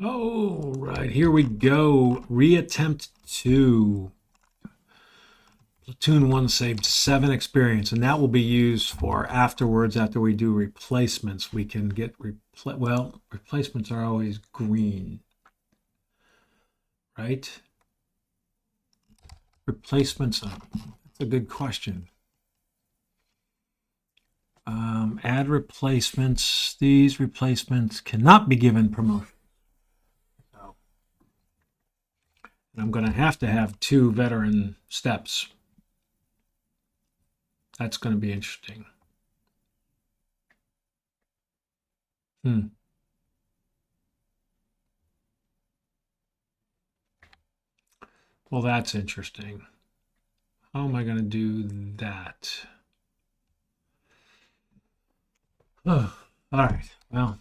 All right, here we go. Reattempt 2. Platoon 1 saved 7 experience, and that will be used for afterwards. After we do replacements, we can get replacements are always green, right? Replacements, that's a good question. Add replacements. These replacements cannot be given promotion. So, and I'm going to have 2 veteran steps. That's going to be interesting. Well, that's interesting. How am I going to do that? Oh, all right. Well,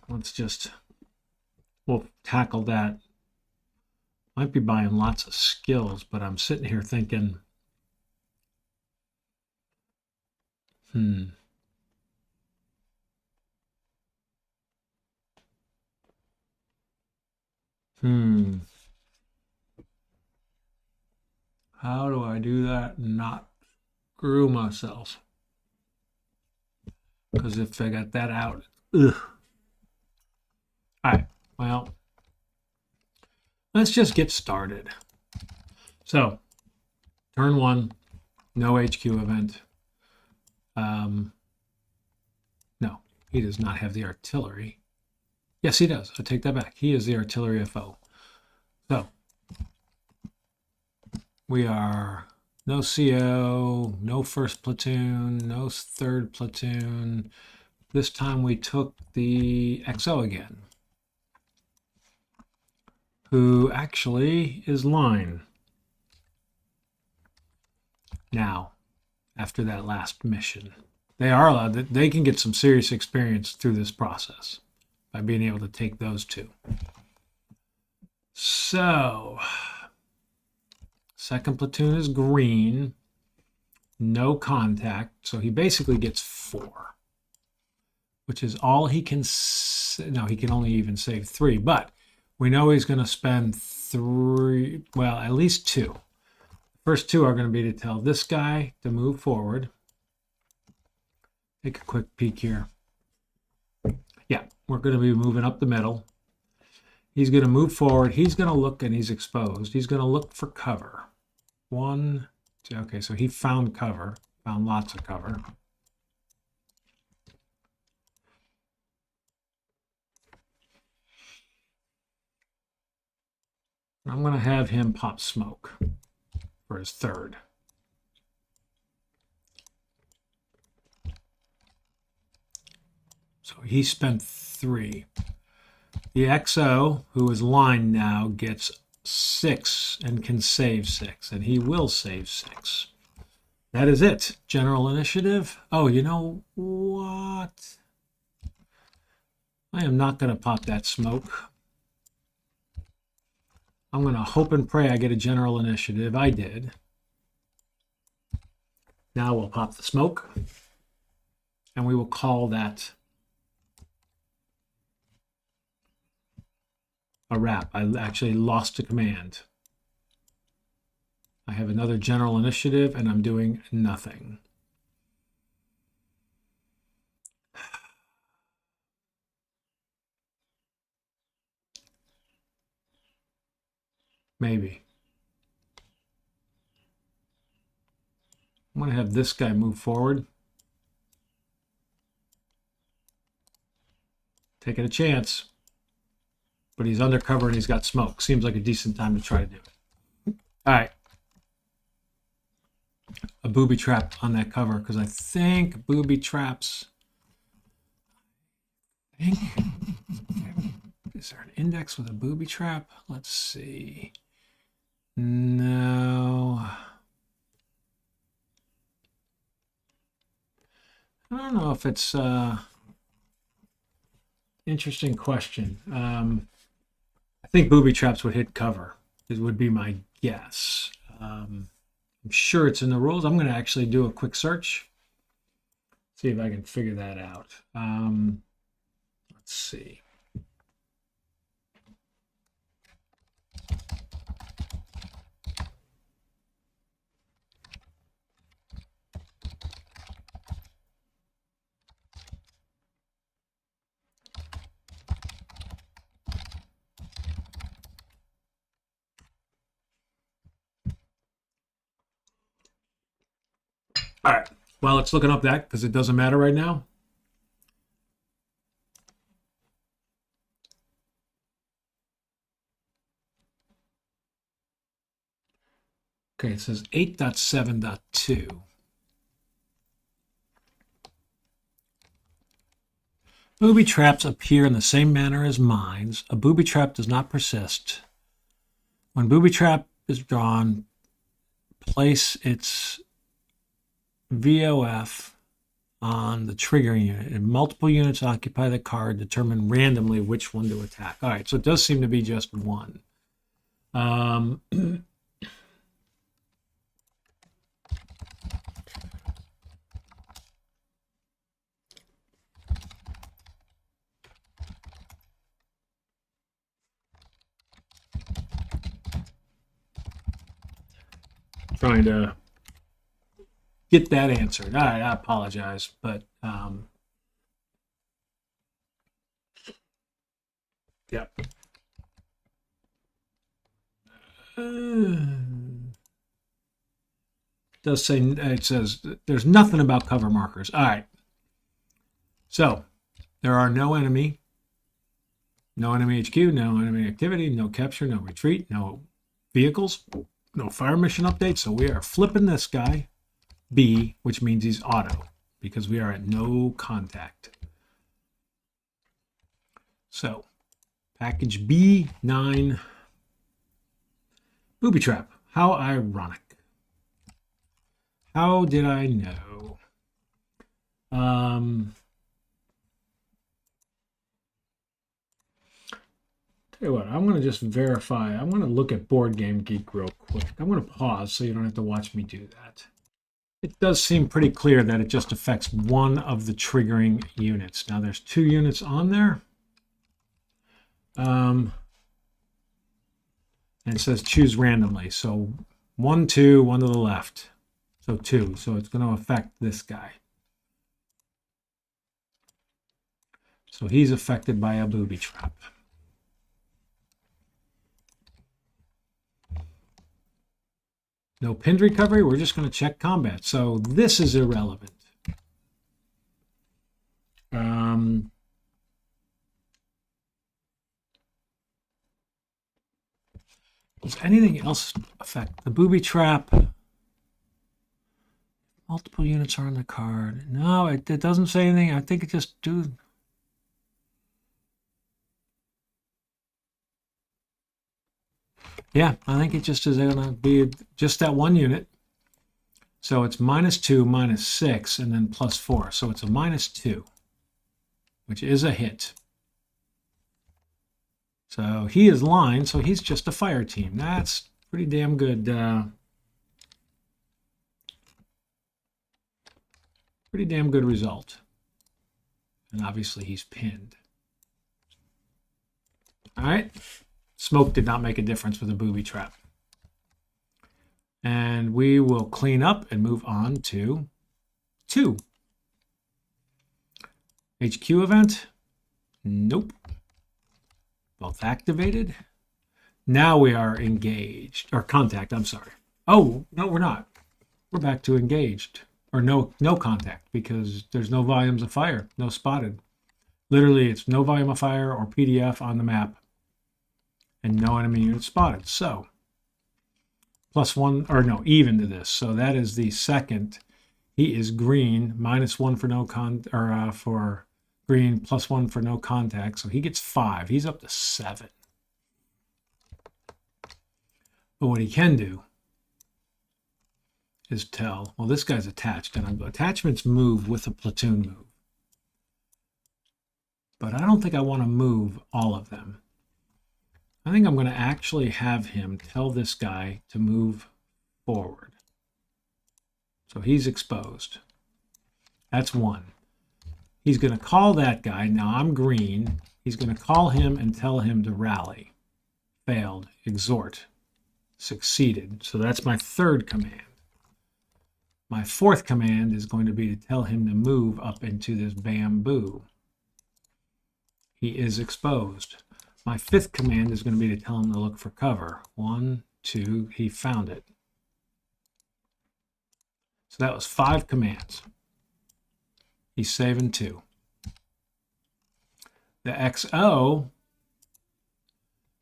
we'll tackle that. Might be buying lots of skills, but I'm sitting here thinking, hmm. Hmm. How do I do that and not screw myself? Because if I got that out, ugh. All right. Well, let's just get started. So, turn 1, no HQ event. No, he does not have the artillery. Yes, he does. I take that back. He is the artillery FO. So, we are no CO, no first platoon, no third platoon. This time we took the XO again, who actually is line. Now, after that last mission, they are allowed, they can get some serious experience through this process by being able to take those 2. So, second platoon is green, no contact, so he basically gets 4, which is all he can. No, he can only even save 3, but we know he's going to spend 3, well, at least 2. First 2 are going to be to tell this guy to move forward. Take a quick peek here. Yeah, we're going to be moving up the middle. He's going to move forward. He's going to look, and he's exposed. He's going to look for cover. 1, 2. Okay, so he found cover, found lots of cover. I'm going to have him pop smoke for his 3rd. So he spent 3. The XO, who is line now, gets 6 and can save 6, and he will save 6. That is it. General initiative. Oh, you know what? I am not going to pop that smoke. I'm going to hope and pray I get a general initiative. I did. Now we'll pop the smoke, and we will call that a wrap. I actually lost a command. I have another general initiative, and I'm doing nothing. Maybe. I'm going to have this guy move forward. Taking a chance. But he's undercover and he's got smoke. Seems like a decent time to try to do it. All right. A booby trap on that cover, because I think booby traps. Is there an index with a booby trap? Let's see. No. I don't know if it's interesting question. I think booby traps would hit cover. It would be my guess. I'm sure it's in the rules. I'm going to actually do a quick search. See if I can figure that out. Let's see. All right. Well, it's looking up that because it doesn't matter right now. Okay, it says 8.7.2. Booby traps appear in the same manner as mines. A booby trap does not persist. When booby trap is drawn, place its VOF on the triggering unit. If multiple units occupy the card, determine randomly which one to attack. All right, so it does seem to be just one. Trying to get that answered. All right, I apologize, but yep. Does say it says there's nothing about cover markers. All right. So there are no enemy HQ, no enemy activity, no capture, no retreat, no vehicles, no fire mission update. So we are flipping this guy B, which means he's auto because we are at no contact. So package B9 booby trap. How ironic. How did I know? Tell you what, I'm going to just verify. I'm going to look at Board Game Geek real quick. I'm going to pause so you don't have to watch me do that. It does seem pretty clear that it just affects one of the triggering units. Now there's 2 units on there. And it says choose randomly. So 1, 2, 1 to the left. So 2. So it's going to affect this guy. So he's affected by a booby trap. No pinned recovery. We're just going to check combat. So this is irrelevant. Does anything else affect the booby trap? Multiple units are on the card. No, it doesn't say anything. I think it just do. Yeah, I think it just is going to be just that one unit. So it's -2, -6, and then +4. So it's a -2, which is a hit. So he is line, so he's just a fire team. That's pretty damn good. Pretty damn good result. And obviously he's pinned. All right. Smoke did not make a difference with a booby trap. And we will clean up and move on to 2. HQ event? Nope. Both activated. Now we are engaged, or contact, I'm sorry. Oh, no, we're not. We're back to engaged, or no contact, because there's no volumes of fire, no spotted. Literally, it's no volume of fire or PDF on the map, and no enemy unit spotted. So, +1, or no, even to this. So that is the second. He is green, -1 for no for green, +1 for no contact. So he gets 5. He's up to 7. But what he can do is tell, well, this guy's attached, and attachments move with a platoon move. But I don't think I want to move all of them. I think I'm going to actually have him tell this guy to move forward. So he's exposed. That's 1. He's going to call that guy. Now I'm green. He's going to call him and tell him to rally. Failed. Exhort. Succeeded. So that's my 3rd command. My 4th command is going to be to tell him to move up into this bamboo. He is exposed. My 5th command is going to be to tell him to look for cover. 1, 2, he found it. So that was 5 commands. He's saving 2. The XO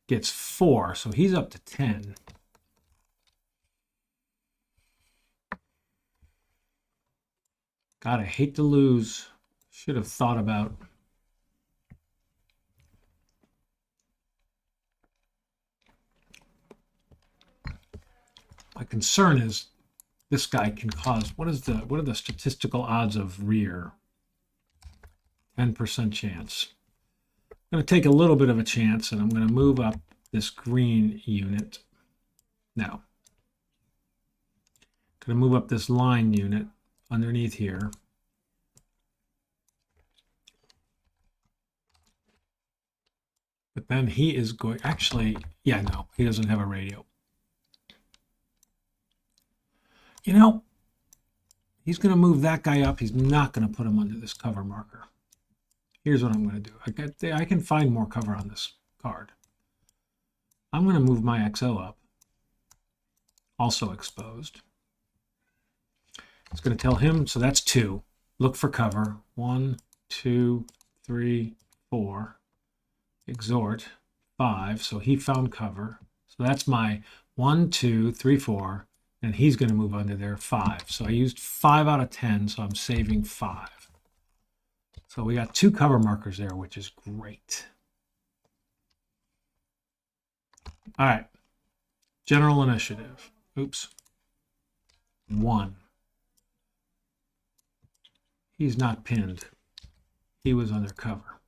gets 4, so he's up to 10. God, I hate to lose. Should have thought about. My concern is this guy can cause, what are the statistical odds of rear? 10% chance. I'm going to take a little bit of a chance, and I'm going to move up this green unit. Now, I'm going to move up this line unit underneath here. But then he is going, actually, yeah, no, he doesn't have a radio. You know, he's going to move that guy up. He's not going to put him under this cover marker. Here's what I'm going to do. I can find more cover on this card. I'm going to move my XO up, also exposed. It's going to tell him, so that's 2. Look for cover. 1, 2, 3, 4. Exhort 5. So he found cover. So that's my 1, 2, 3, 4. And he's going to move under there 5. So I used 5 out of 10, so I'm saving 5. So we got 2 cover markers there, which is great. All right. General initiative. Oops. 1. He's not pinned. He was under cover.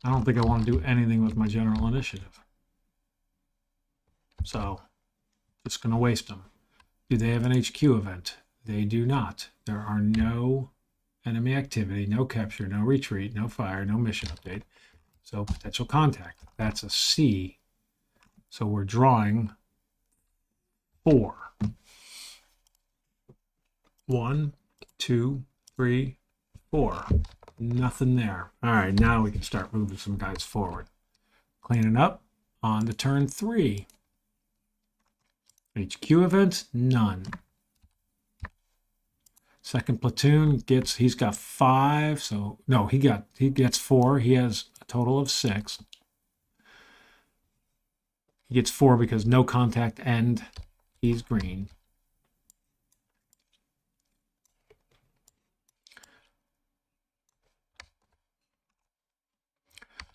I don't think I want to do anything with my general initiative. So, just going to waste them. Do they have an HQ event? They do not. There are no enemy activity, no capture, no retreat, no fire, no mission update. So, potential contact. That's a C. So, we're drawing 4. 1, 2, 3, 4. Nothing there. All right, now we can start moving some guys forward. Cleaning up on to turn 3. HQ event, none. Second platoon he's got 5, so no, he gets 4. He has a total of 6. He gets 4 because no contact and he's green.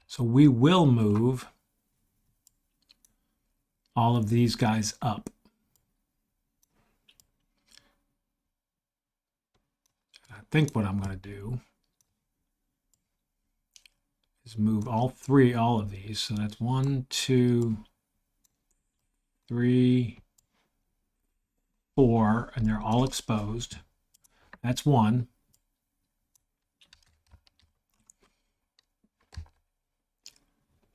So we will move all of these guys up. I think what I'm going to do is move all of these. So that's 1, 2, 3, 4, and they're all exposed. That's 1.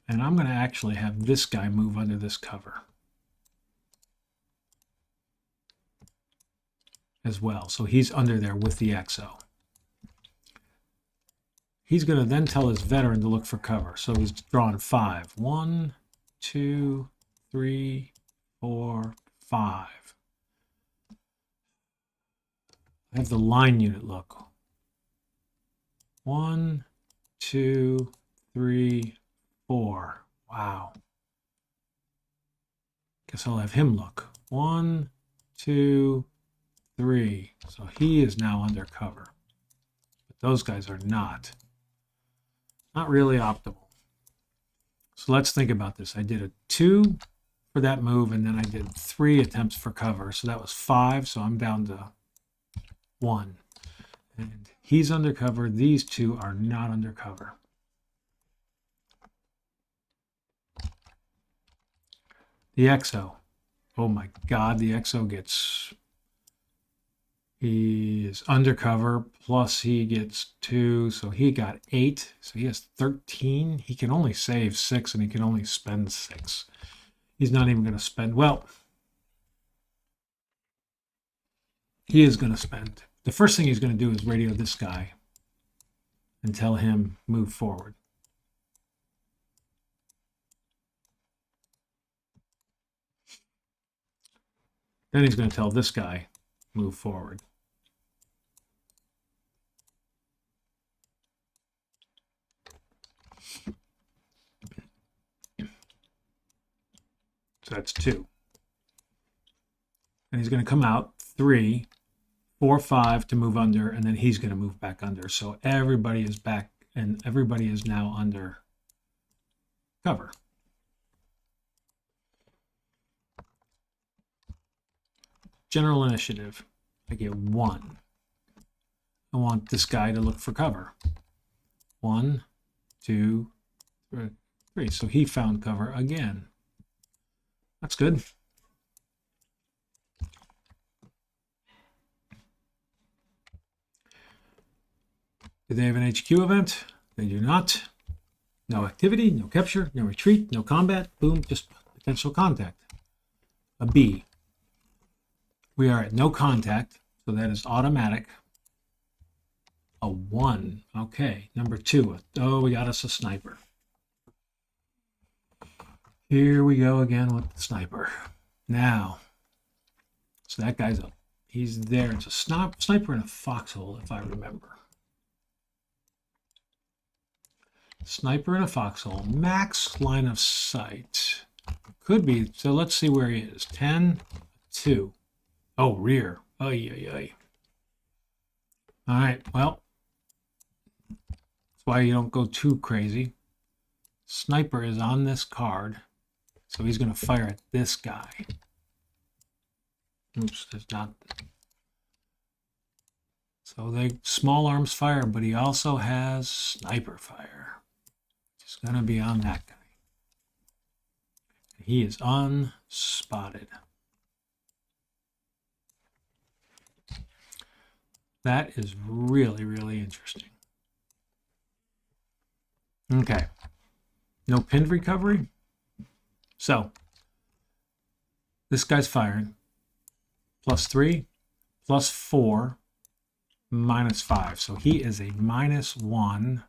And I'm going to actually have this guy move under this cover as well. So he's under there with the XO. He's going to then tell his veteran to look for cover. So he's drawn 5. 1, 2, 3, 4, 5. I have the line unit look. 1, 2, 3, 4. Wow. Guess I'll have him look. 1, 2, 3. So he is now under cover. But those guys are not. Not really optimal. So let's think about this. I did a 2 for that move, and then I did 3 attempts for cover. So that was 5. So I'm down to 1. And he's under cover. These 2 are not under cover. The XO. Oh my God, the XO gets... He is undercover, plus he gets 2, so he got 8. So he has 13. He can only save 6, and he can only spend 6. He's not even going to spend... Well, he is going to spend. The first thing he's going to do is radio this guy and tell him move forward. Then he's going to tell this guy, move forward. So that's 2. And he's going to come out 3, 4, 5 to move under, and then he's going to move back under. So everybody is back, and everybody is now under cover. General initiative. I get 1. I want this guy to look for cover. 1, 2, 3. So he found cover again. That's good. Do they have an HQ event? They do not. No activity, no capture, no retreat, no combat. Boom, just potential contact. A B. We are at no contact, so that is automatic. A 1. Okay, number 2. Oh, we got us a sniper. Here we go again with the sniper. Now, so that guy's up. He's there. It's a sniper in a foxhole, if I remember. Sniper in a foxhole. Max line of sight. Could be. So let's see where he is. 10, 2. Oh, rear. Ay, ay, ay. All right. Well, that's why you don't go too crazy. Sniper is on this card. So he's going to fire at this guy. Oops, there's not. So they small arms fire, but he also has sniper fire. It's going to be on that guy. He is unspotted. That is really, really interesting. Okay. No pinned recovery. So this guy's firing. +3, +4, -5. So he is a -1,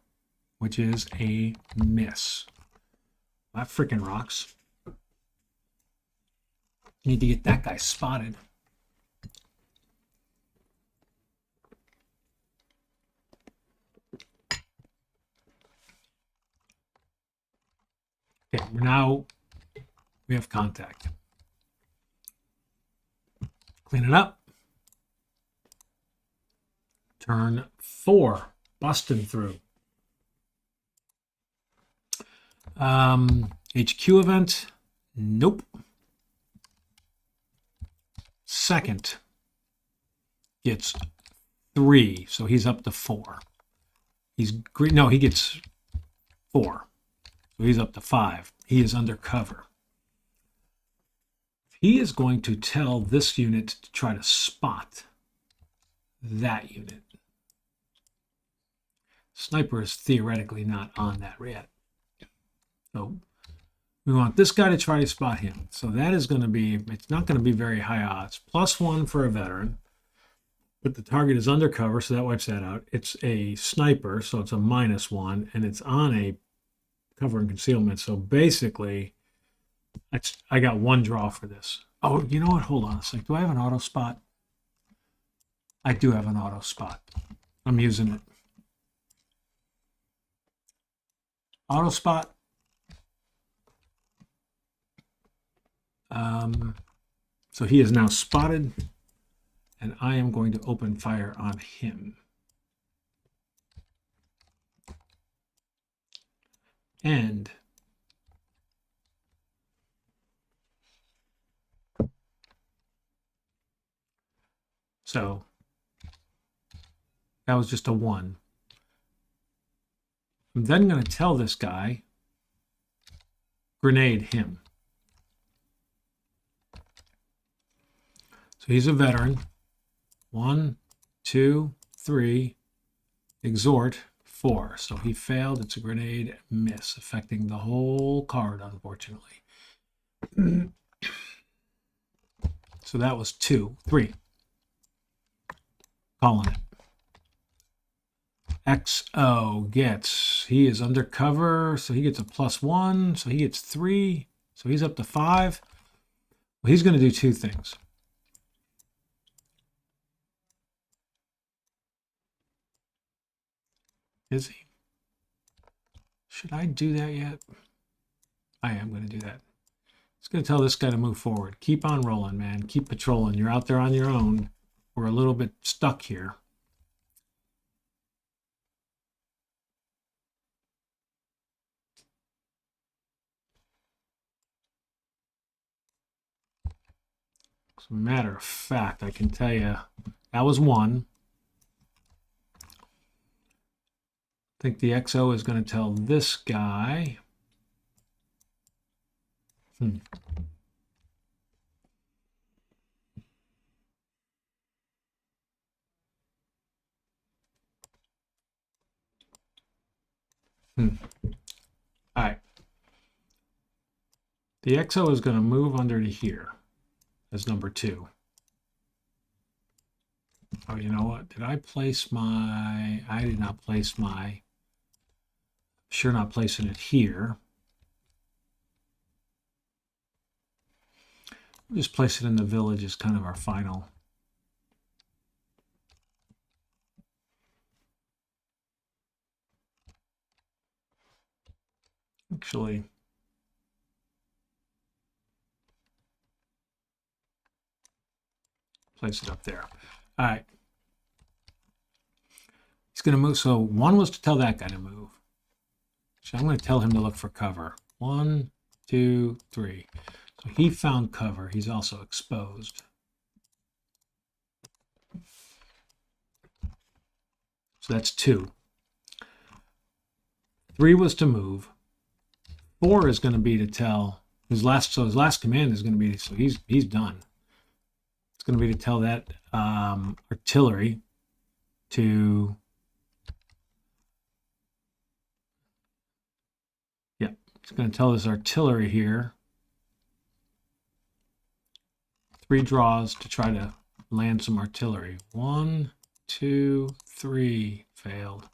which is a miss. That freaking rocks. Need to get that guy spotted. Okay, now we have contact. Clean it up. Turn 4, busting through. HQ event, nope. Second gets 3, so he's up to 4. He's green. No, he gets 4. So he's up to 5. He is undercover. He is going to tell this unit to try to spot that unit. Sniper is theoretically not on that yet. So we want this guy to try to spot him. So that is going to be, it's not going to be very high odds. +1 for a veteran. But the target is undercover, so that wipes that out. It's a sniper, so it's a -1. And it's on a cover and concealment. So basically, I got 1 draw for this. Oh, you know what? Hold on a sec. Do I have an auto spot? I do have an auto spot. I'm using it. Auto spot. So he is now spotted, and I am going to open fire on him. And so that was just a 1. I'm then going to tell this guy, grenade him. So he's a veteran. 1, 2, 3, exhort, 4. So he failed. It's a grenade miss, affecting the whole card, unfortunately. So that was 2, 3. Calling it. XO gets, he is undercover, so he gets a +1, so he gets 3, so he's up to 5. Well, he's going to do 2 things. Is he? Should I do that yet? I am going to do that. It's going to tell this guy to move forward. Keep on rolling, man. Keep patrolling. You're out there on your own. We're a little bit stuck here. As a matter of fact, I can tell you that was one. I think the XO is going to tell this guy. All right. The XO is going to move under to here as number 2. Oh, you know what? Did I place my... I did not place my... Sure not placing it here. We'll just place it in the village as kind of our final. Actually, place it up there. All right. He's going to move. So 1 was to tell that guy to move. So I'm going to tell him to look for cover. 1, 2, 3. So he found cover. He's also exposed. So that's 2. 3 was to move. 4 is going to be to tell his last. So his last command is going to be. So he's done. It's going to be to tell that artillery to. Yeah, it's going to tell this artillery here. 3 draws to try to land some artillery. 1, 2, 3 failed.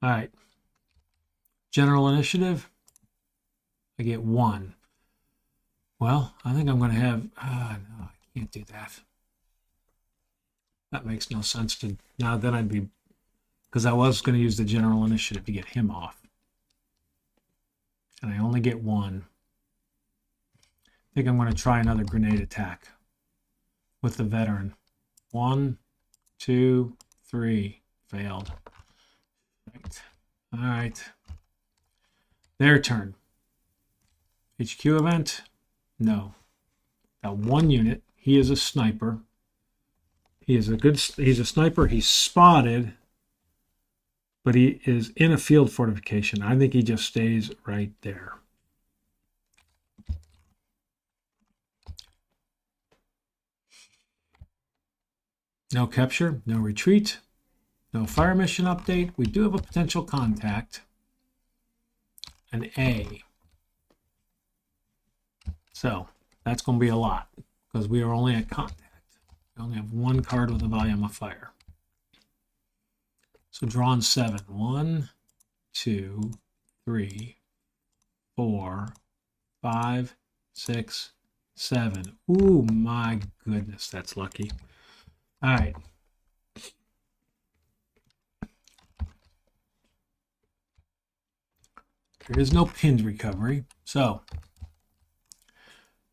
All right. General initiative. I get 1. Well, I think I'm going to have. No, I can't do that. That makes no sense to. Now then I'd be. Because I was going to use the general initiative to get him off. And I only get 1. I think I'm going to try another grenade attack with the veteran. 1, 2, 3. Failed. Right. All right. Their turn. HQ event? No. Got 1 unit. He is a sniper. He's a sniper. He's spotted, but he is in a field fortification. I think he just stays right there. No capture, no retreat, no fire mission update. We do have a potential contact. An A. So that's going to be a lot because we are only at contact. We only have 1 card with a volume of fire. So drawn 7. 1, 2, 3, 4, 5, 6, 7. Ooh, my goodness, that's lucky. All right. There is no pinned recovery. So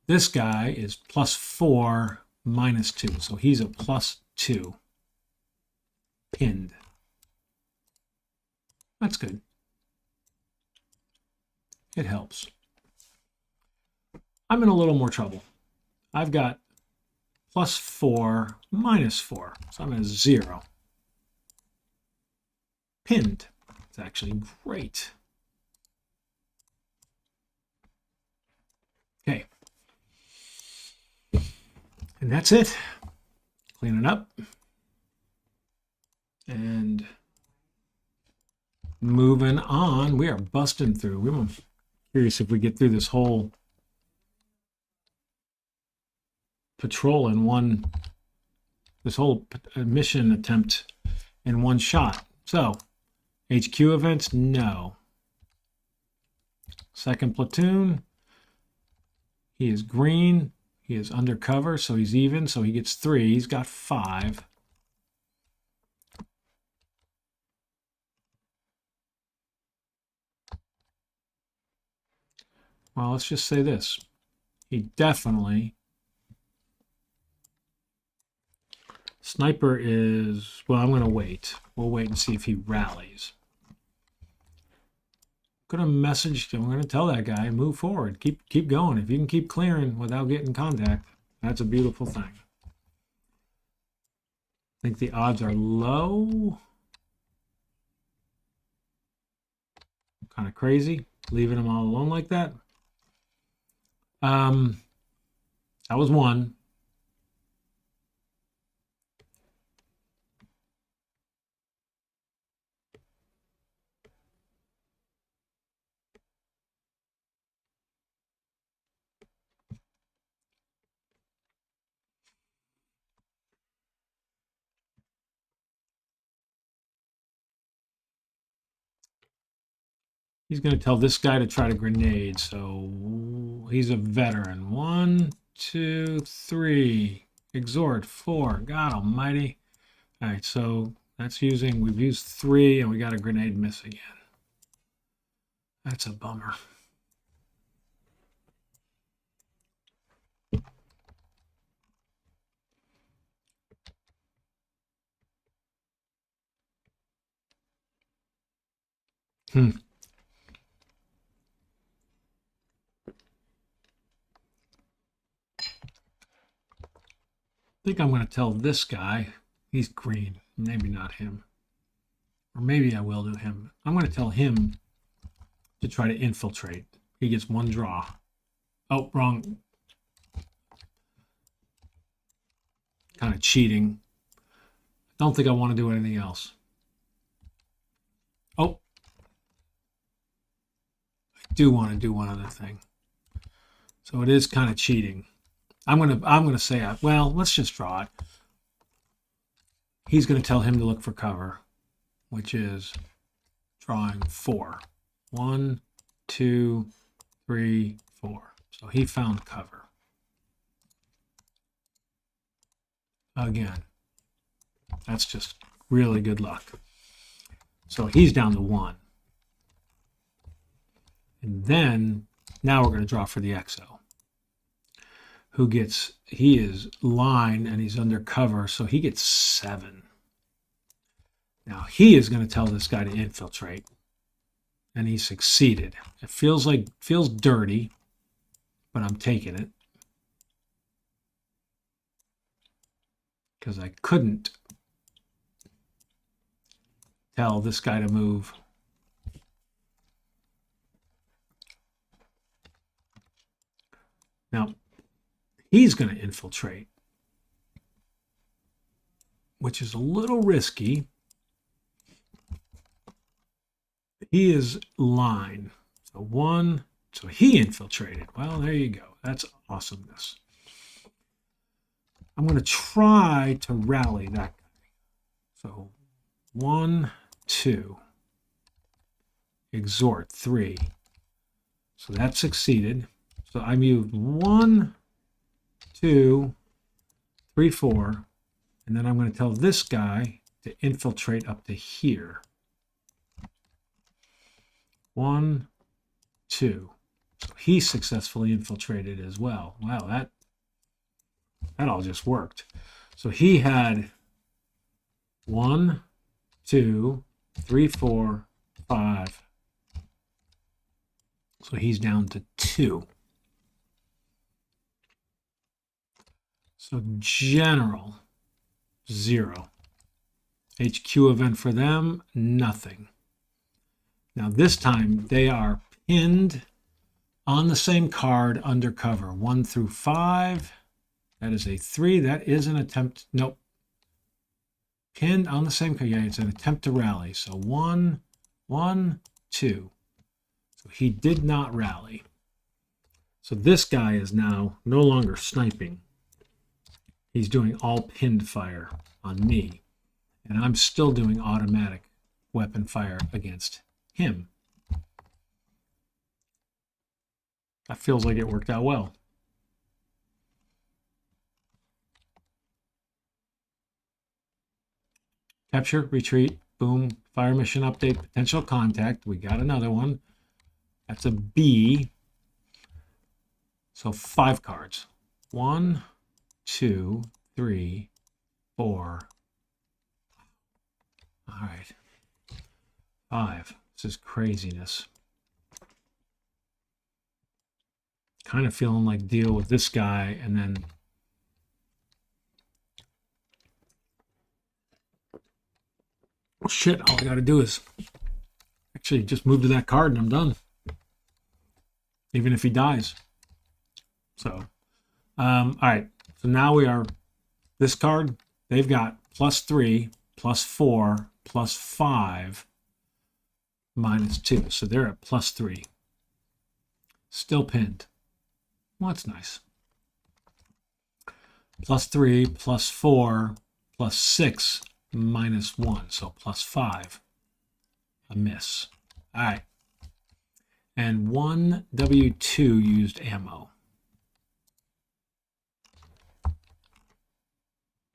this guy is +4, -2. So he's a +2. Pinned. That's good. It helps. I'm in a little more trouble. I've got +4, -4. So I'm at 0. Pinned. It's actually great. Okay. And that's it. Clean it up. And moving on. We are busting through. We're curious if we get through this whole patrol in one, this whole mission attempt in one shot. So, HQ events, no. Second platoon, he is green. He is undercover, so he's even, so he gets 3. He's got 5. Well, let's just say this. He definitely... Sniper is... Well, I'm going to wait. We'll wait and see if he rallies. I'm going to message... I'm going to tell that guy, move forward. Keep going. If you can keep clearing without getting contact, that's a beautiful thing. I think the odds are low. Kind of crazy, leaving them all alone like that. That was one. He's going to tell this guy to try to grenade, so he's a veteran. 1, 2, 3. Exhort 4. God almighty. All right, so that's using, we've used 3 and we got a grenade miss again. That's a bummer. I think I'm going to tell this guy, he's green, maybe not him. Or maybe I will do him. I'm going to tell him to try to infiltrate. He gets 1 draw. Oh, wrong. Kind of cheating. Don't think I want to do anything else. Oh. I do want to do one other thing. So it is kind of cheating. I'm gonna say, well, let's just draw it. He's going to tell him to look for cover, which is drawing 4. 1, 2, 3, 4. So he found cover. Again, that's just really good luck. So he's down to 1. And then, now we're going to draw for the XO. Who gets, he is line and he's under cover, so he gets 7. Now he is going to tell this guy to infiltrate. And he succeeded. It feels dirty, but I'm taking it. Because I couldn't tell this guy to move. Now, he's going to infiltrate, which is a little risky. He is line. So 1, so he infiltrated. Well, there you go. That's awesomeness. I'm going to try to rally that guy. So 1, 2. Exhort 3. So that succeeded. So I moved 1, 2, 3, 4. And then I'm going to tell this guy to infiltrate up to here. 1, 2. So he successfully infiltrated as well. Wow, that all just worked. So he had 1, 2, 3, 4, 5. So he's down to 2. So general, 0. HQ event for them, nothing. Now this time they are pinned on the same card under cover. 1 through 5. That is a 3. That is an attempt. Nope. Pinned on the same card. Yeah, it's an attempt to rally. So 1, 1, 2. So he did not rally. So this guy is now no longer sniping. He's doing all pinned fire on me. And I'm still doing automatic weapon fire against him. That feels like it worked out well. Capture, retreat, boom, fire mission update, potential contact. We got another one. That's a B. So 5 cards. 1, 2, 3, 4. All right. 5. This is craziness. Kind of feeling like deal with this guy and then oh, shit, all I got to do is actually just move to that card and I'm done. Even if he dies. So, all right. So now we are, this card, they've got +3, +4, +5, -2. So they're at +3. Still pinned. Well, that's nice. +3, +4, +6, -1. So +5. A miss. All right. And 1 W2 used ammo.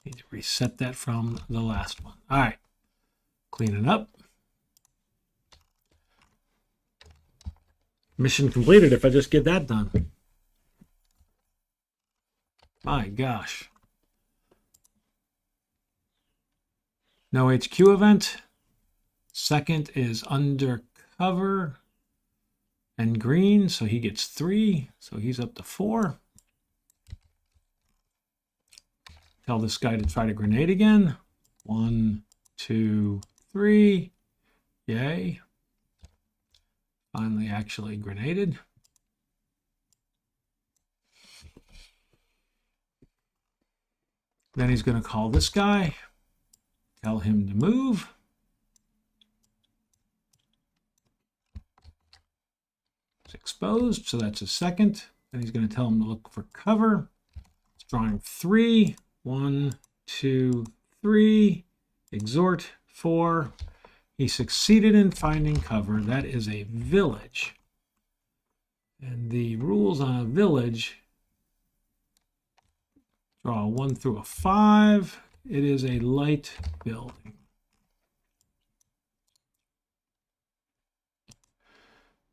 Need to reset that from the last one. All right. Clean it up. Mission completed if I just get that done. My gosh. No HQ event. Second is undercover and green, so he gets 3. So he's up to 4. Tell this guy to try to grenade again. 1, 2, 3. Yay. Finally actually grenaded. Then he's going to call this guy. Tell him to move. It's exposed, so that's a second. Then he's going to tell him to look for cover. It's drawing 3. 1, 2, 3. Exhort 4. He succeeded in finding cover. That is a village. And the rules on a village, draw a 1 through a 5. It is a light building.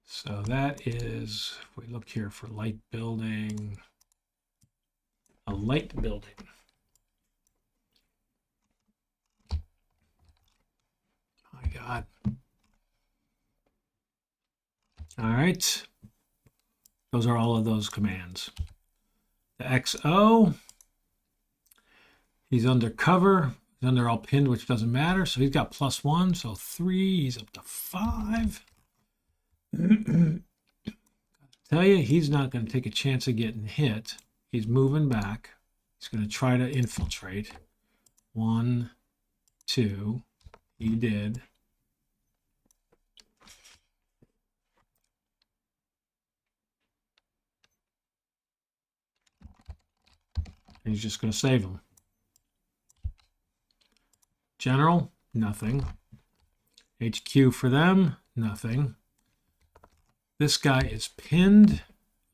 So that is, if we look here for light building, a light building. My God. All right. Those are all of those commands. The XO, he's undercover. He's under all pinned, which doesn't matter. So he's got +1, so 3. He's up to 5. Tell you, he's not going to take a chance of getting hit. He's moving back. He's going to try to infiltrate. 1, 2. He did. And he's just going to save him. General, nothing. HQ for them, nothing. This guy is pinned,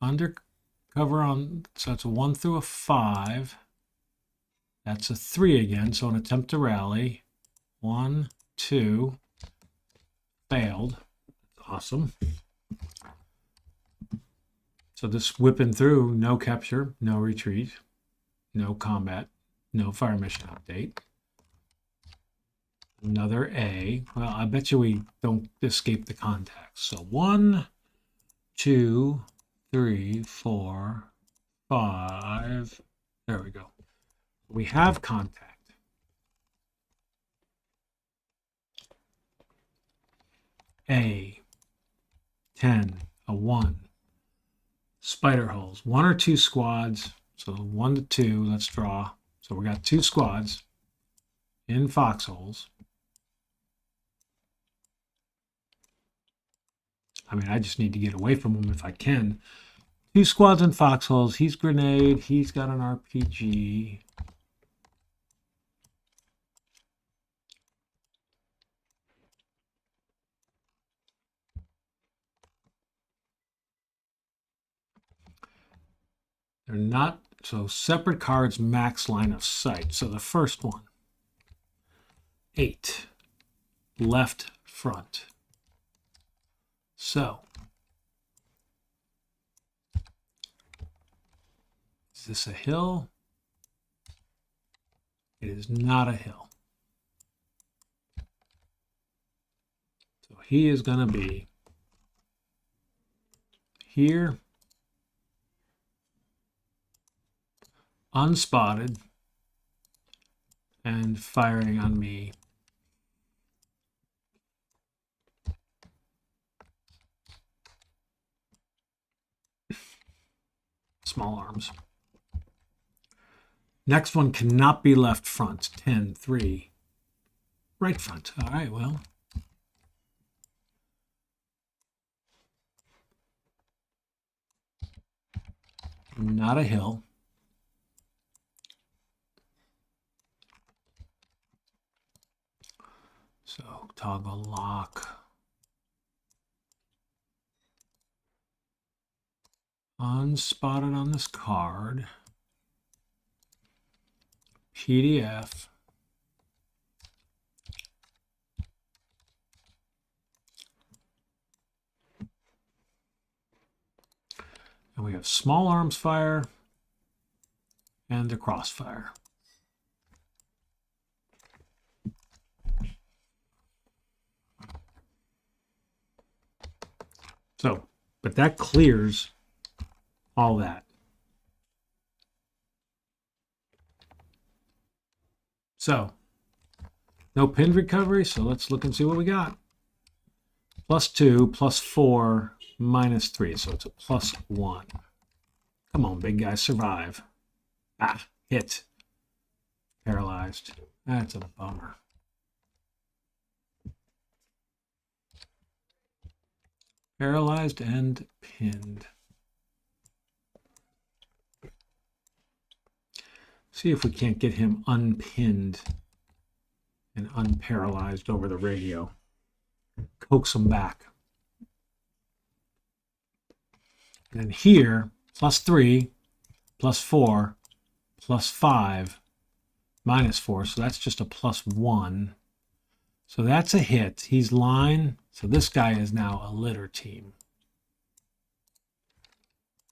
undercover on, so that's a 1 through a 5. That's a 3 again, so an attempt to rally. 1, 2, failed. Awesome. So this whipping through, no capture, no retreat, no combat, no fire mission update. Another A. Well, I bet you we don't escape the contacts. So 1, 2, 3, 4, 5. There we go. We have contact. A, 10, a 1. Spider holes, 1 or 2 squads. So 1 to 2, let's draw. So we got 2 squads in foxholes. I mean, I just need to get away from him if I can. 2 squads in foxholes. He's grenade. He's got an RPG. They're not, so separate cards, max line of sight. So the first one, 8, left front. So Is this a hill? It is not a hill. So he is going to be here, unspotted, and firing on me. Small arms. Next one cannot be left front. 10, 3. Right front. All right, well. Not a hill. So toggle lock. Unspotted on this card. PDF. And we have small arms fire and the crossfire. So, but that clears all that. So, no pinned recovery, so let's look and see what we got. +2, +4, -3, so it's a +1. Come on, big guy, survive. Ah, hit. Paralyzed. That's a bummer. Paralyzed and pinned. See if we can't get him unpinned and unparalyzed over the radio. Coax him back. And then here, +3, +4, +5, -4. So that's just a +1. So that's a hit. He's line. So this guy is now a litter team.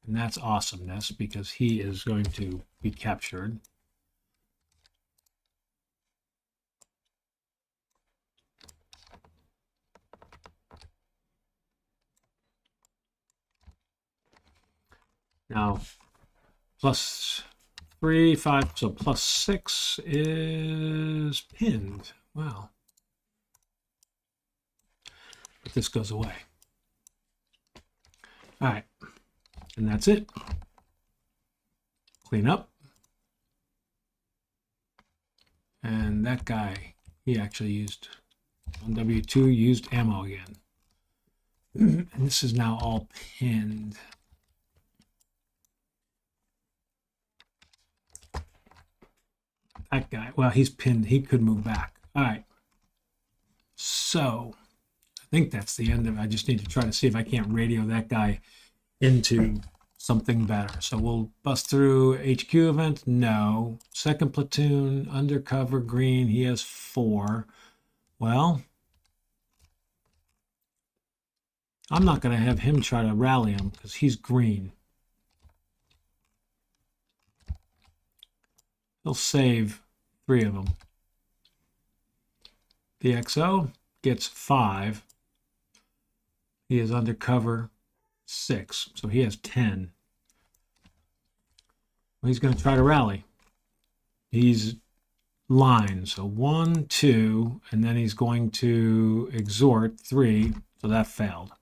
And that's awesomeness because he is going to be captured. Now, +3, 5, so +6 is pinned. Wow. But this goes away. All right. And that's it. Clean up. And that guy, he actually used, on W2, used ammo again. And this is now all pinned. That guy, well, he's pinned. He could move back. All right. So I think that's the end of it. I just need to try to see if I can't radio that guy into something better. So we'll bust through HQ event. No. Second platoon, undercover, green. He has 4. Well, I'm not going to have him try to rally him because he's green. He'll save 3 of them. The XO gets 5. He is undercover 6, so he has 10. Well, he's going to try to rally. He's line, so 1, 2, and then he's going to exhort 3, so that failed.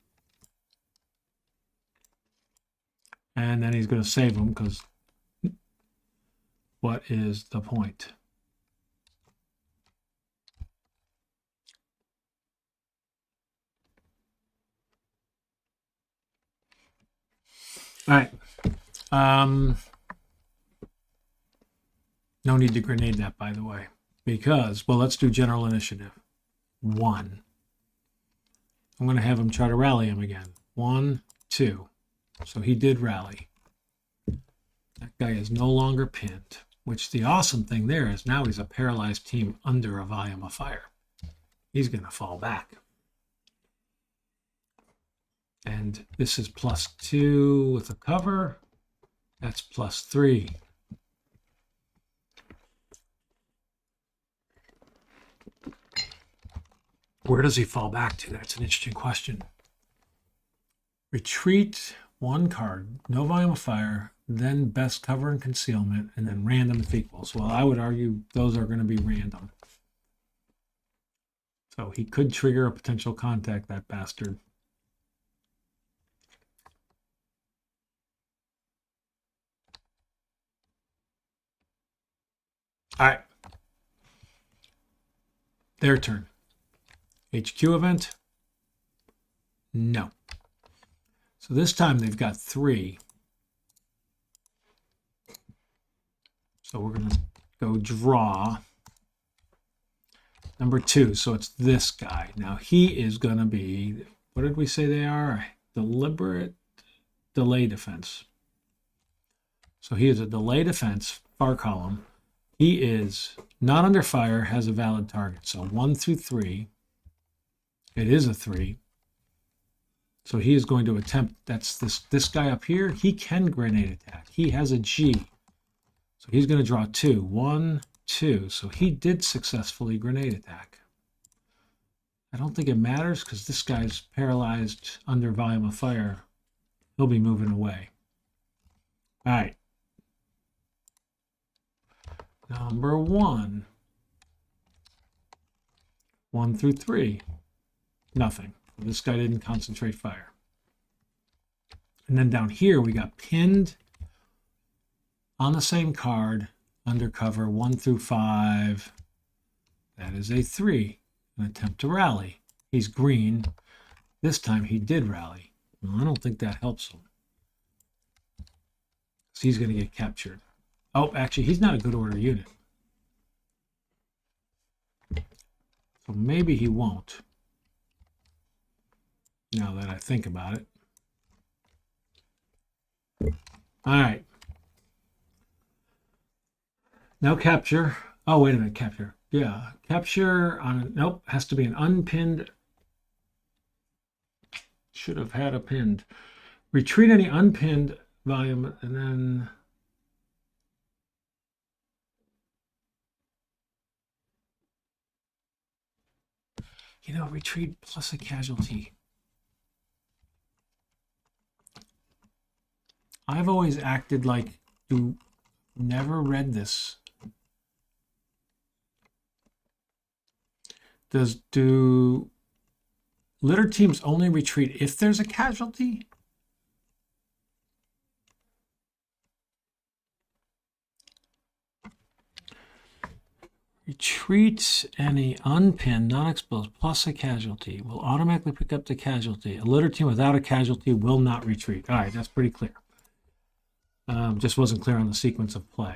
And then he's going to save them because what is the point? All right. No need to grenade that, by the way, because, well, let's do general initiative. 1. I'm going to have him try to rally him again. 1, 2. So he did rally. That guy is no longer pinned, which the awesome thing there is now he's a paralyzed team under a volume of fire. He's going to fall back. And this is +2 with a cover. That's +3. Where does he fall back to? That's an interesting question. Retreat 1 card, no volume of fire, then best cover and concealment, and then random if equals. Well, I would argue those are going to be random. So he could trigger a potential contact, that bastard. All right. Their turn. HQ event? No. So this time they've got 3. So we're going to go draw number 2. So it's this guy. Now he is going to be, what did we say they are? Deliberate delay defense. So he is a delay defense, far column. He is not under fire, has a valid target. So 1 through 3. It is a 3. So he is going to attempt, that's this guy up here. He can grenade attack. He has a G. So he's going to draw 2. 1, 2. So he did successfully grenade attack. I don't think it matters because this guy's paralyzed under volume of fire. He'll be moving away. All right. Number 1. 1 through 3. Nothing. This guy didn't concentrate fire. And then down here we got pinned on the same card, undercover 1 through 5. That is a 3. An attempt to rally. He's green. This time he did rally. Well, I don't think that helps him. So he's going to get captured. Oh, actually, he's not a good order unit. So maybe he won't. Now that I think about it. All right. Now capture. Oh, wait a minute. Capture. Yeah. Capture on, nope, has to be an unpinned. Should have had a pinned. Retreat any unpinned volume and then. You know, retreat plus a casualty. I've always acted like you never read this. Do litter teams only retreat if there's a casualty? Retreat any unpinned, non-exposed, plus a casualty will automatically pick up the casualty. A litter team without a casualty will not retreat. All right, that's pretty clear. Just wasn't clear on the sequence of play.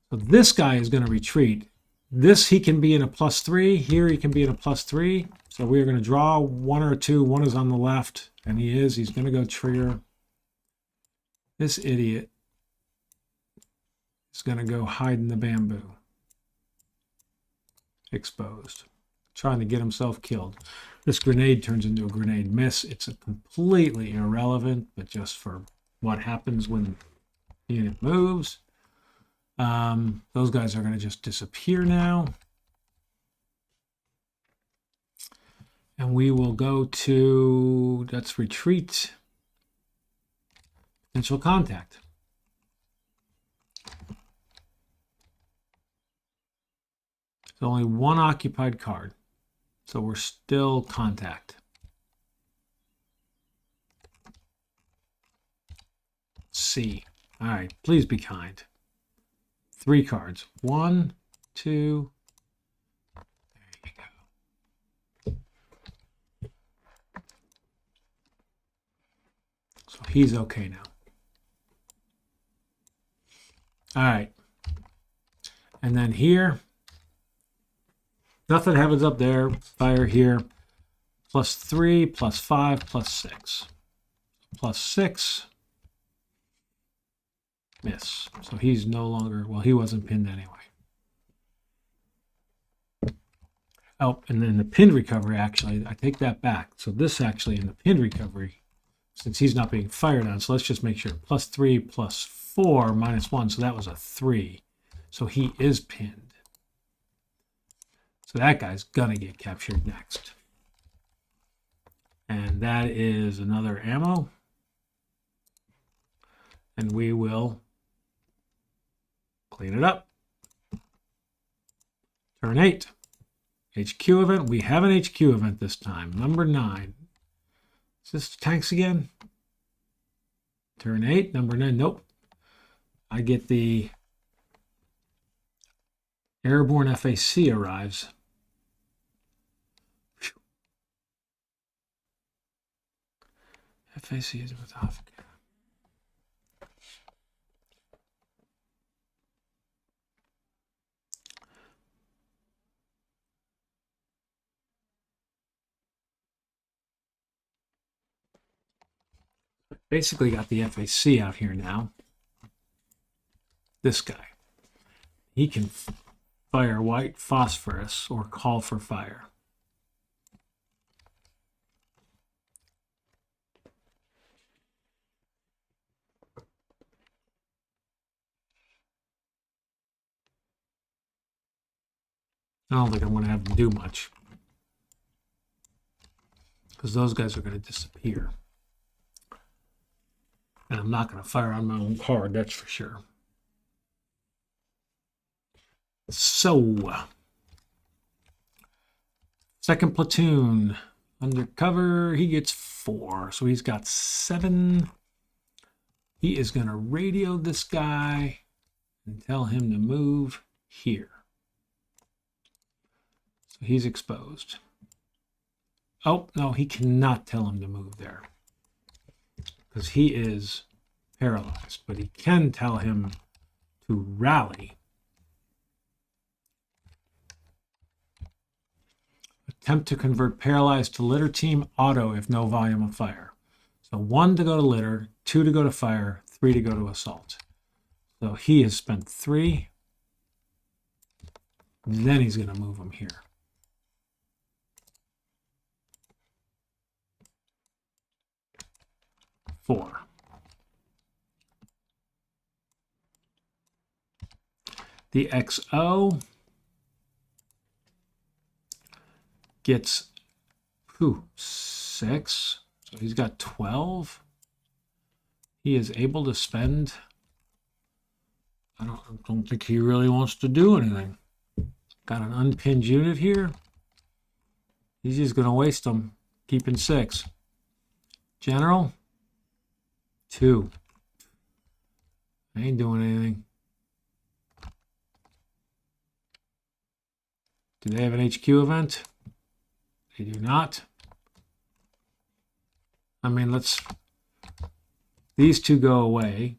So this guy is going to retreat. This, he can be in a +3. Here he can be in a +3. So we are going to draw 1 or 2. 1 is on the left, and he is. He's going to go trigger. This idiot is going to go hide in the bamboo. Exposed. Trying to get himself killed. This grenade turns into a grenade miss. It's a completely irrelevant, but just for what happens when the unit moves. Those guys are going to just disappear now. And we will go to, let's retreat. Potential contact. There's only 1 occupied card. So we're still contact. C. All right, please be kind. 3 cards. 1, 2. There you go. So he's okay now. All right. And then here, nothing happens up there. Fire here. +3, +5, +6. +6. Miss. So he's no longer, well, he wasn't pinned anyway. Oh, and then the pinned recovery, actually, I take that back. So this actually in the pinned recovery, since he's not being fired on, so let's just make sure. +3, 4 minus 1, so that was a 3. So he is pinned. So that guy's gonna get captured next. And that is another ammo. And we will clean it up. Turn 8. HQ event. We have an HQ event this time. Number 9. Is this tanks again? Turn 8. Number 9. Nope. I get the airborne FAC arrives. Whew. FAC is with off. Basically got the FAC out here now. This guy. He can fire white phosphorus or call for fire. I don't think I'm going to have them do much, because those guys are going to disappear. And I'm not going to fire on my own card, that's for sure. So, second platoon, undercover, he gets 4. So he's got 7. He is going to radio this guy and tell him to move here. So he's exposed. Oh, no, he cannot tell him to move there, because he is paralyzed, but he can tell him to rally. Attempt to convert paralyzed to litter team, auto if no volume of fire. So 1 to go to litter, 2 to go to fire, 3 to go to assault. So he has spent 3. Then he's going to move him here. 4. The XO gets 6. So he's got 12. He is able to spend. I don't think he really wants to do anything. Got an unpinned unit here. He's just going to waste them, keeping 6. General, 2. I ain't doing anything. Do they have an HQ event? They do not. I mean, these 2 go away.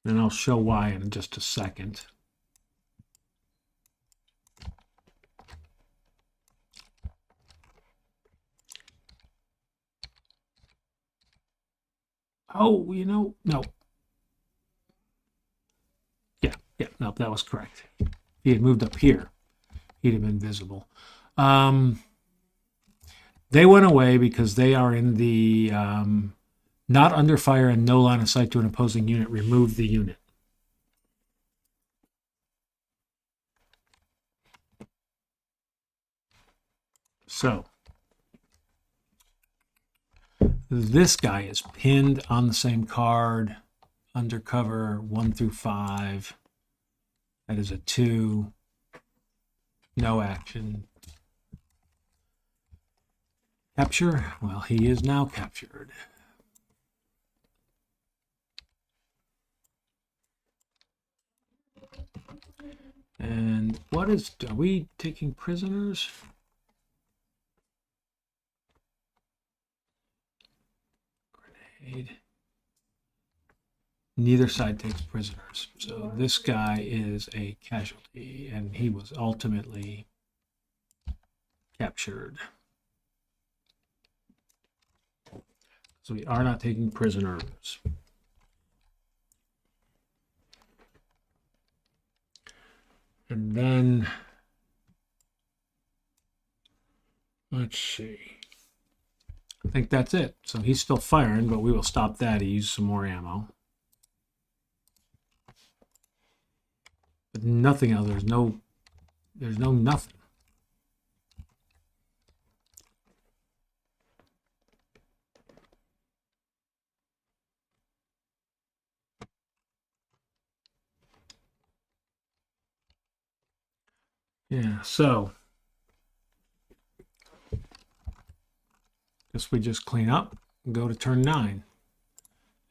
And I'll show why in just a second. Oh, no. Yeah, no, that was correct. If he had moved up here, he'd have been visible. They went away because they are in the not under fire and no line of sight to an opposing unit. Remove the unit. So this guy is pinned on the same card. Undercover 1 through 5. That is a 2. No action. Capture. Well, he is now captured. And are we taking prisoners? Grenade. Neither side takes prisoners. So this guy is a casualty, and he was ultimately captured. So we are not taking prisoners. And then, let's see. I think that's it. So he's still firing, but we will stop that. He used some more ammo. But nothing else. There's no nothing. Yeah, so guess we just clean up and go to turn 9.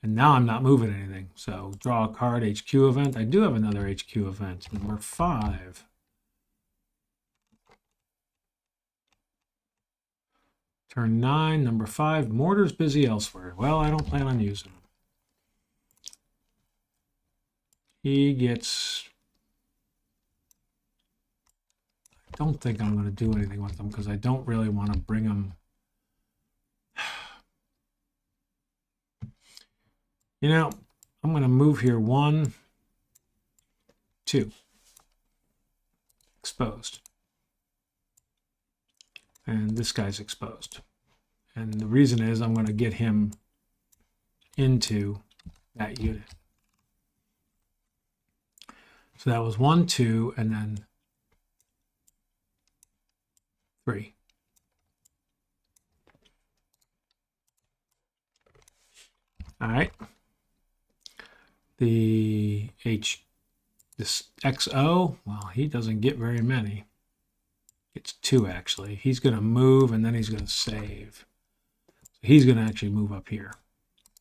And now I'm not moving anything. So draw a card, HQ event. I do have another HQ event, number 5. Turn 9, number 5, mortar's busy elsewhere. Well, I don't plan on using them. He gets... I don't think I'm going to do anything with them because I don't really want to bring them... You know, I'm going to move here 1, 2. Exposed. And this guy's exposed. And the reason is I'm going to get him into that unit. So that was 1, 2, and then 3. All right. This XO, well, he doesn't get very many. It's 2 actually. He's going to move and then he's going to save. So he's going to actually move up here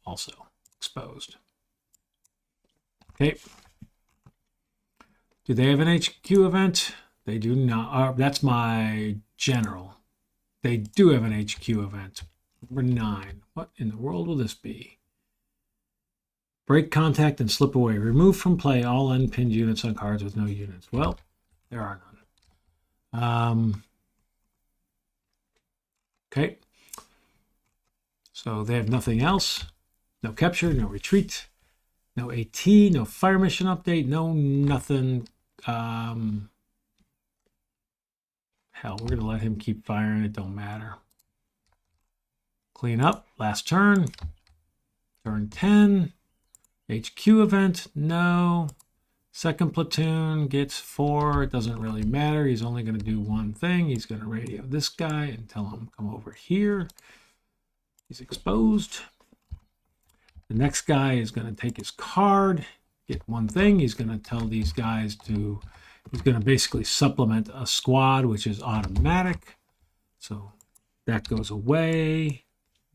also, exposed. Okay. Do they have an HQ event? They do not. That's my general. They do have an HQ event. Number 9. What in the world will this be? Break contact and slip away. Remove from play all unpinned units on cards with no units. Well, there are none. Okay. So they have nothing else. No capture, no retreat, no AT, no fire mission update, no nothing. Hell, we're going to let him keep firing. It don't matter. Clean up. Last turn. Turn 10. HQ event, no. Second platoon gets 4. It doesn't really matter. He's only going to do one thing. He's going to radio this guy and tell him come over here. He's exposed. The next guy is going to take his card, get one thing. He's going to tell these guys to, he's going to basically supplement a squad, which is automatic. So that goes away.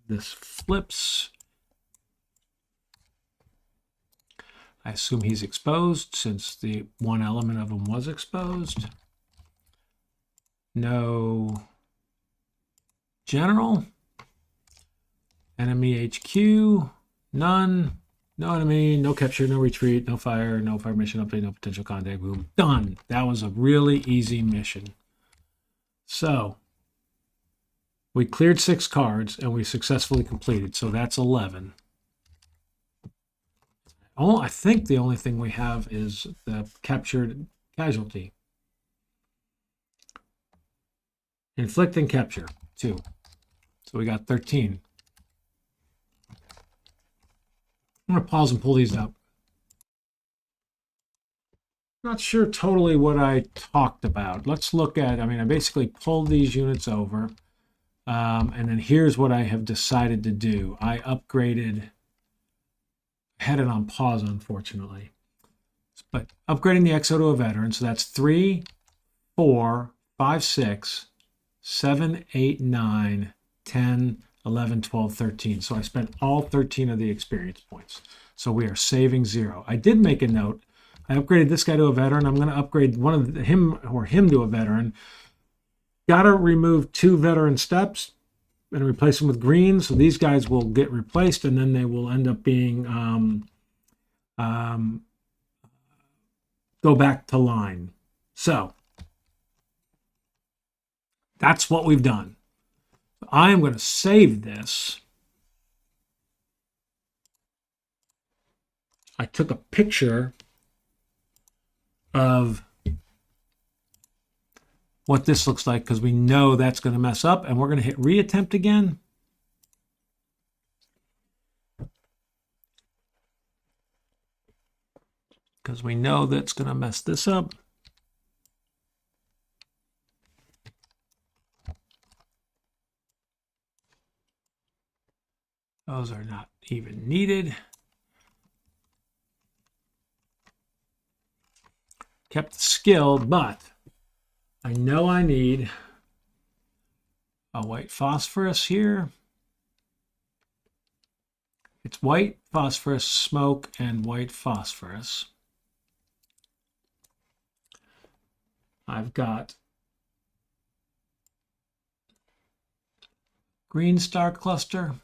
This flips. I assume he's exposed since the one element of him was exposed. No general. Enemy HQ. None. No enemy. No capture. No retreat. No fire. No fire mission update. No potential contact. Boom. Done. That was a really easy mission. So we cleared 6 cards and we successfully completed. So that's 11. Oh, I think the only thing we have is the captured casualty. Inflict and capture, 2. So we got 13. I'm going to pause and pull these up. Not sure totally what I talked about. Let's look at, I basically pulled these units over. And then here's what I have decided to do. I upgraded... had it on pause, unfortunately. But upgrading the XO to a veteran, so that's 3, 4, 5, 6, 7, 8, 9, 10, 11, 12, 13. So I spent all 13 of the experience points. So we are saving 0. I did make a note. I upgraded this guy to a veteran. I'm going to upgrade him to a veteran. Got to remove 2 veteran steps and replace them with green. So these guys will get replaced and then they will end up being, go back to line. So that's what we've done. I am going to save this. I took a picture of what this looks like because we know that's going to mess up, and we're going to hit reattempt again. because we know that's going to mess this up. Those are not even needed. Kept the skill, but I know I need a white phosphorus here. It's white phosphorus, smoke, and white phosphorus. I've got green star cluster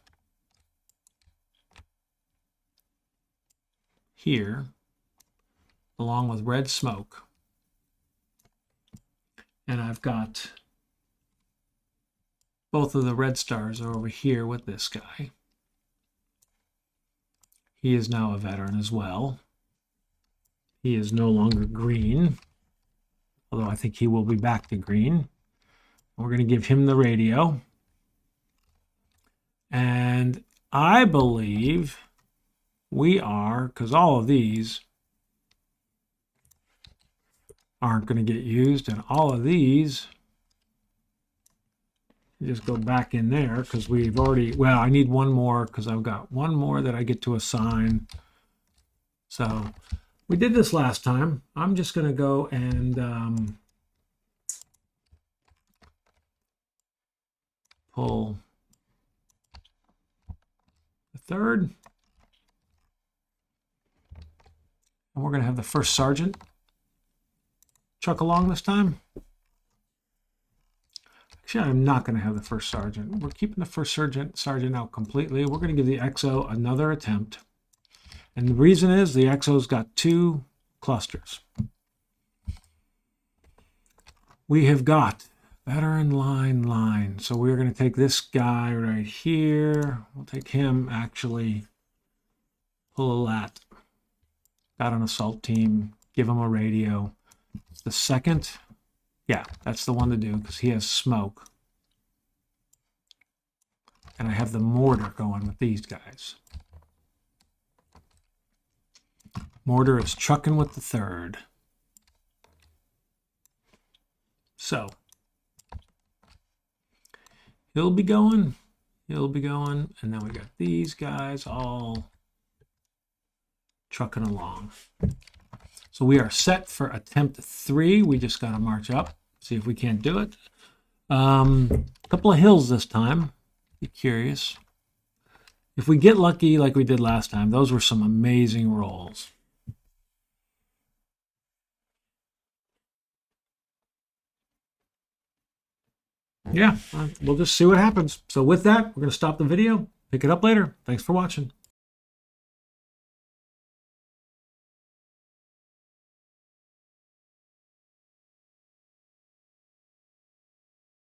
here, along with red smoke. And I've got both of the red stars are over here with this guy. He is now a veteran as well. He is no longer green, although I think he will be back to green. We're going to give him the radio. And I believe we are, because all of these aren't going to get used, and all of these just go back in there because we've already, well, I need one more because I've got one more that I get to assign. So we did this last time. I'm just going to go and pull the third. And we're going to have the first sergeant truck along this time. Actually, I'm not going to have the first sergeant. We're keeping the first sergeant out completely. We're going to give the XO another attempt. And the reason is the XO's got 2 clusters. We have got veteran line. So we're going to take this guy right here. We'll take him, actually pull a lat. Got an assault team. Give him a radio. The second. Yeah, that's the one to do because he has smoke. And I have the mortar going with these guys. Mortar is trucking with the third. So he'll be going, and then we got these guys all trucking along. So we are set for attempt 3. We just got to march up, see if we can't do it. A couple of hills this time. Be curious. If we get lucky like we did last time, those were some amazing rolls. Yeah, we'll just see what happens. So with that, we're going to stop the video, pick it up later. Thanks for watching.